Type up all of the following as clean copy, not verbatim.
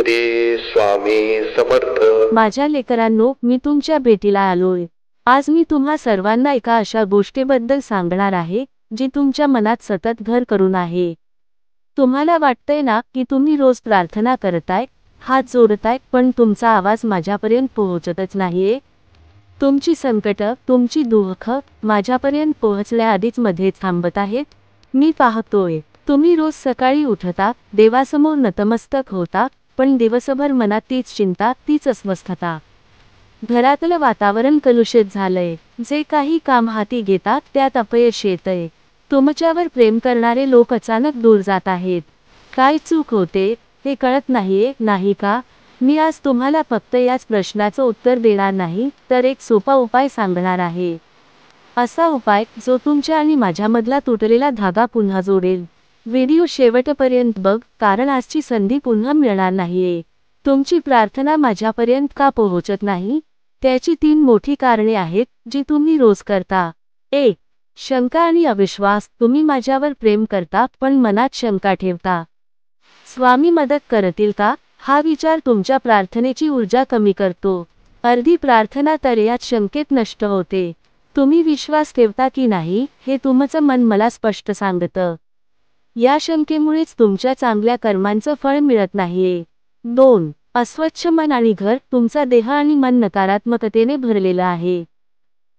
श्री स्वामी समर्थ। माझ्या लेकरांनो, मी तुमच्या भेटीला आलोय। आज मी तुम्हा सर्वांना एका अशा गोष्टीबद्दल सांगणार आहे जी तुमच्या मनात सतत घर करून आहे। तुम्हाला वाटतंय ना की तुम्ही रोज प्रार्थना करताय, हात जोडताय, पण तुमचा आवाज माझ्यापर्यंत पोहोचतच नाहीये। तुमची संकट, तुमची दुःख माझ्यापर्यंत पोहोचण्याआधीच मध्ये थांबत आहेत। मी पाहतोय तुम्ही रोज सकाळी उठता, देवासमोर नतमस्तक होता, पण दिवसभर मनात तीच चिंता, तीच अस्वस्थता। घरातलं वातावरण कलुषित झालंय, जे काही काम हाती घेतात त्यात अपयश येतंय। तुमच्यावर प्रेम करणारे लोक अचानक दूर जात आहेत। काय चूक होते हे कळत नाहीये, नाही का? मी आज तुम्हाला फक्त याच प्रश्नाचं उत्तर देणार नाही, तर एक सोपा उपाय सांगणार आहे। असा उपाय जो तुमच्या आणि माझ्यामधला तुटलेला धागा पुन्हा जोडेल। व्हिडिओ शेवटपर्यंत बघ, कारण आजची संधी पुन्हा मिळणार नाहीये। तुमची प्रार्थना माझ्यापर्यंत का पोहोचत नाही? त्याची 3 मोठी कारणे आहेत जी तुम्ही रोज करता। 1. शंका आणि अविश्वास। तुम्ही माझ्यावर प्रेम करता, पण मनात शंका ठेवता। स्वामी मदत करतील का? हा विचार तुमच्या प्रार्थनेची ऊर्जा कमी करतो। अर्धी प्रार्थना तर याच शंकेत नष्ट होते। तुम्ही विश्वास ठेवता की नाही हे तुमचं मन मला स्पष्ट सांगतं। या शंकेमुळेच तुमच्या चांगल्या कर्मांचं फळ मिळत नाहीये। 2. अस्वच्छ मन आणि घर। तुमचा देह आणि मन नकारात्मकतेने भरलेलं आहे।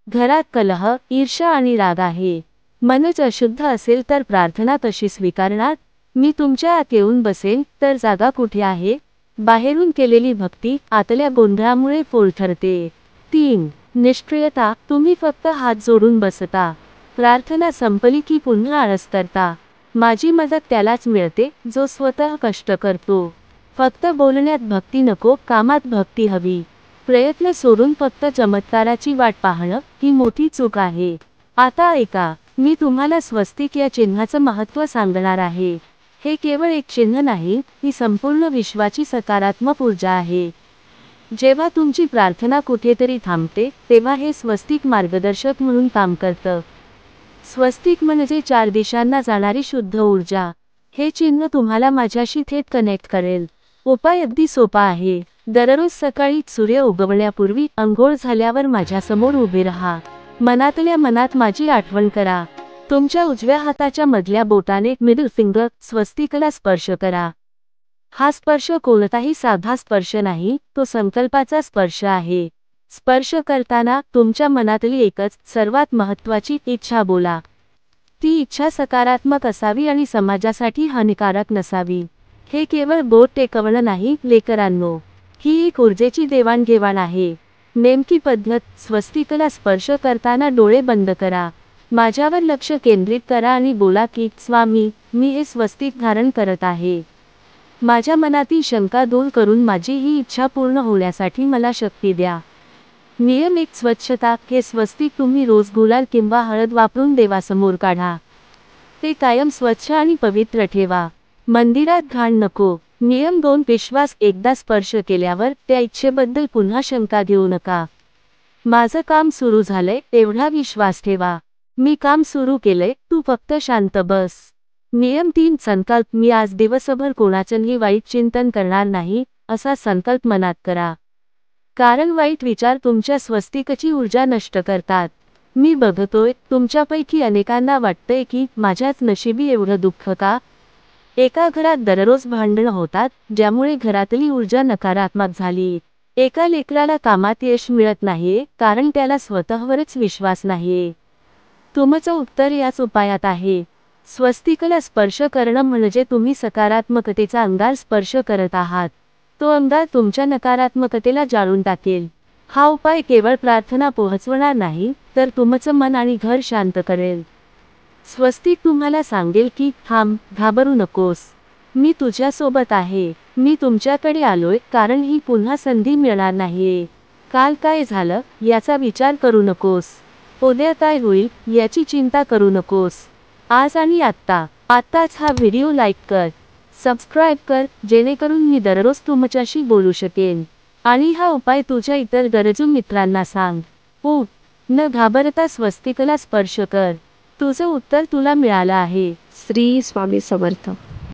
घरात कलह, ईर्ष्या आणि राग आहे। मनच अशुद्ध असेल तर प्रार्थना कशी स्वीकारणार? मी तुमच्या आत येऊन बसेन तर जागा कुठे आहे? बाहेरून केलेली भक्ती आतल्या गोंधळामुळे फोल ठरते। 3. निष्क्रियता। तुम्ही फक्त हात जोडून बसता, प्रार्थना संपली की पुन्हा आळस करता। माझी मदत त्यालाच मिळते जो स्वतः कष्ट करतो। फक्त बोलण्यात भक्ती नको, कामात भक्ती हवी। प्रयत्न सोडून फक्त चमत्काराची वाट पाहणं ही मोठी चूक आहे। आता ऐका, मी तुम्हाला स्वस्तिक या चिन्हाचं महत्त्व सांगणार आहे। हे केवळ एक चिन्ह नाही, ही संपूर्ण विश्वाची सकारात्मक ऊर्जा आहे। जेव्हा तुमची प्रार्थना कुठेतरी थांबते, तेव्हा हे स्वस्तिक मार्गदर्शक म्हणून काम करतं। स्वस्तिक म्हणजे 4 दिशांना जाणारी शुद्ध ऊर्जा। हे चिन्ह तुम्हाला माझ्याशी थेट कनेक्ट करेल। उपाय अगदी सोपा आहे। दररोज सकाळी सूर्य उगवण्यापूर्वी अंघोळ झाल्यावर माझ्यासमोर उभे राहा। मनातल्या मनात माझी आठवण करा। तुमच्या उजव्या हाताच्या मधल्या बोटाने मिडल फिंगर स्वस्तिकला स्पर्श करा। हा स्पर्श कोणताही साधा स्पर्श नाही, तो संकल्पाचा स्पर्श आहे। स्पर्श करताना तुमच्या मनातली एकच सर्वात महत्त्वाची इच्छा बोला। ती इच्छा सकारात्मक असावी आणि समाजासाठी हानिकारक नसावी। हे केवळ बोट टेकवणं नाही लेकरांनो, ही एक ऊर्जेची देवाणघेवाण आहे। नेमकी पद्धत, स्वस्तिकला स्पर्श करताना डोळे बंद करा, माझ्यावर लक्ष केंद्रित करा आणि बोला की स्वामी, मी हे स्वस्तिक धारण करत आहे। माझ्या मनातील शंका दूर करून माझी ही इच्छा पूर्ण होण्यासाठी मला शक्ती द्या। नियम 1. स्वच्छता। हे स्वस्तिक तुम्ही रोज गुलाल किंवा हळद वापरून देवासमोर काढा। ते कायम स्वच्छ आणि पवित्र ठेवा। मंदिरात घाण नको। नियम 2. विश्वास। एकदा स्पर्श केल्यावर त्या इच्छेबद्दल पुन्हा शंका घेऊ नका। माझं काम सुरू झालंय एवढा विश्वास ठेवा। मी काम सुरू केलंय, तू फक्त शांत बस। नियम 3. संकल्प। मी आज दिवसभर कोणाचंही वाईट चिंतन करणार नाही, असा संकल्प मनात करा। कारण वाईट विचार तुमच्या स्वस्तिकची ऊर्जा नष्ट करतात। मी बघतोय तुमच्यापैकी अनेकांना वाटतंय की माझ्याच नशिबी एवढं दुःख का? एका घरात दररोज भांडणं होतात, ज्यामुळे घरातली ऊर्जा नकारात्मक झाली। एका लेकराला कामात यश मिळत नाहीये, कारण त्याला स्वतःवरच विश्वास नाहीये। तुमचं उत्तर याच उपायात आहे। स्वस्तिकला स्पर्श करणं म्हणजे तुम्ही सकारात्मकतेचा अंगार स्पर्श करत आहात। तो अंगार तुमच्या नकारात्मकतेला जाळून टाकेल। हा उपाय केवळ प्रार्थना पोहोचवणार नाही, तर तुमचं मन आणि घर शांत करेल। स्वस्तिक तुम्हाला सांगेल की थांब, घाबरू नकोस, मी तुझ्यासोबत आहे। मी तुमच्याकडे आलोय, कारण ही पुन्हा संधी मिळणार नाहीये। काल काय झालं याचा विचार करू नकोस, उद्या काय होईल याची चिंता करू नकोस। आज आणि आत्ताच हा व्हिडिओ लाईक कर, सबस्क्राईब कर, जेणेकरून मी दररोज तुमच्याशी बोलू शकेन। आणि हा उपाय तुझ्या इतर गरजू मित्रांना सांग। न घाबरता स्वस्तिकला स्पर्श कर। तुझं उत्तर तुला मिळालं आहे। श्री स्वामी समर्थ।